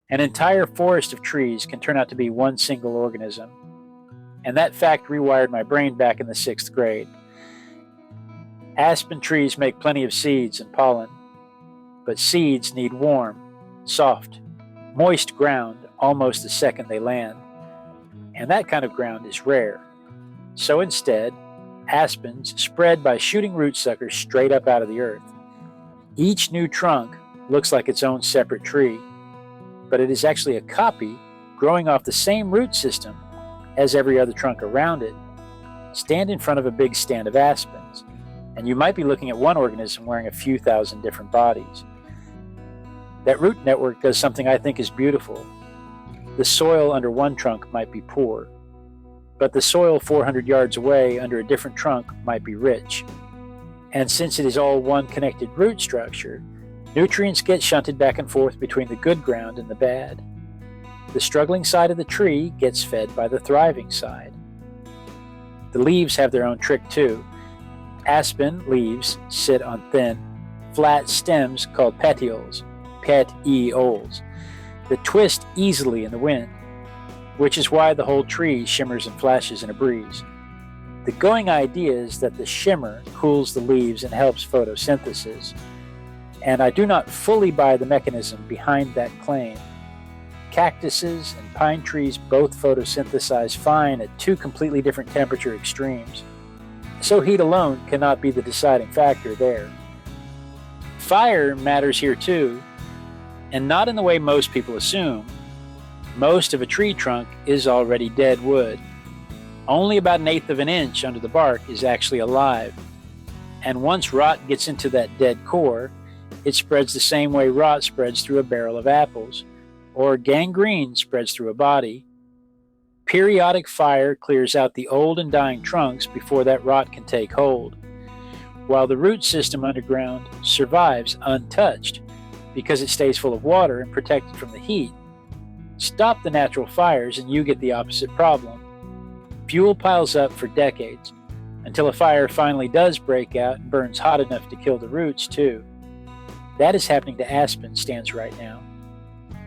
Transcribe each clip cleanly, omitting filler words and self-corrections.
An entire forest of trees can turn out to be one single organism. And that fact rewired my brain back in the 6th grade. Aspen trees make plenty of seeds and pollen, but seeds need warm, soft, moist ground almost the second they land. And that kind of ground is rare. So instead, aspens spread by shooting root suckers straight up out of the earth. Each new trunk looks like its own separate tree, but it is actually a copy growing off the same root system as every other trunk around it. Stand in front of a big stand of aspens, and you might be looking at one organism wearing a few thousand different bodies. That root network does something I think is beautiful. The soil under one trunk might be poor, but the soil 400 yards away under a different trunk might be rich. And since it is all one connected root structure, nutrients get shunted back and forth between the good ground and the bad. The struggling side of the tree gets fed by the thriving side. The leaves have their own trick too. Aspen leaves sit on thin, flat stems called petioles, petioles, that twist easily in the wind, which is why the whole tree shimmers and flashes in a breeze. The going idea is that the shimmer cools the leaves and helps photosynthesis, and I do not fully buy the mechanism behind that claim. Cactuses and pine trees both photosynthesize fine at two completely different temperature extremes, so heat alone cannot be the deciding factor there. Fire matters here too, and not in the way most people assume. Most of a tree trunk is already dead wood. Only about 1/8 of an inch under the bark is actually alive, and once rot gets into that dead core, it spreads the same way rot spreads through a barrel of apples, or gangrene spreads through a body. Periodic fire clears out the old and dying trunks before that rot can take hold, while the root system underground survives untouched because it stays full of water and protected from the heat. Stop the natural fires and you get the opposite problem. Fuel piles up for decades, until a fire finally does break out and burns hot enough to kill the roots too. That is happening to aspen stands right now.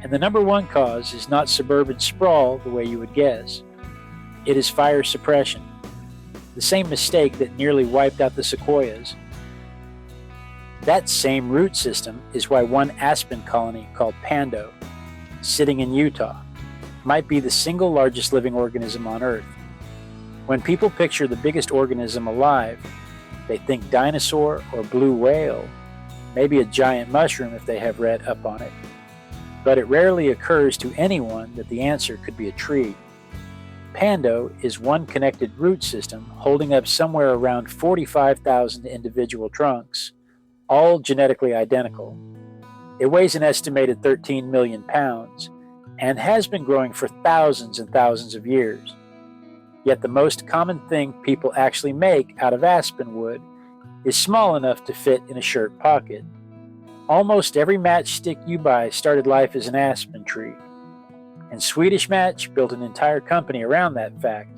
And the number one cause is not suburban sprawl the way you would guess. It is fire suppression, the same mistake that nearly wiped out the sequoias. That same root system is why one aspen colony called Pando, sitting in Utah, might be the single largest living organism on Earth. When people picture the biggest organism alive, they think dinosaur or blue whale, maybe a giant mushroom if they have read up on it. But it rarely occurs to anyone that the answer could be a tree. Pando is one connected root system holding up somewhere around 45,000 individual trunks, all genetically identical. It weighs an estimated 13 million pounds and has been growing for thousands and thousands of years. Yet the most common thing people actually make out of aspen wood is small enough to fit in a shirt pocket. Almost every matchstick you buy started life as an aspen tree, and Swedish Match built an entire company around that fact.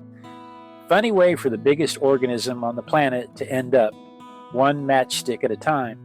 Funny way for the biggest organism on the planet to end up, one matchstick at a time.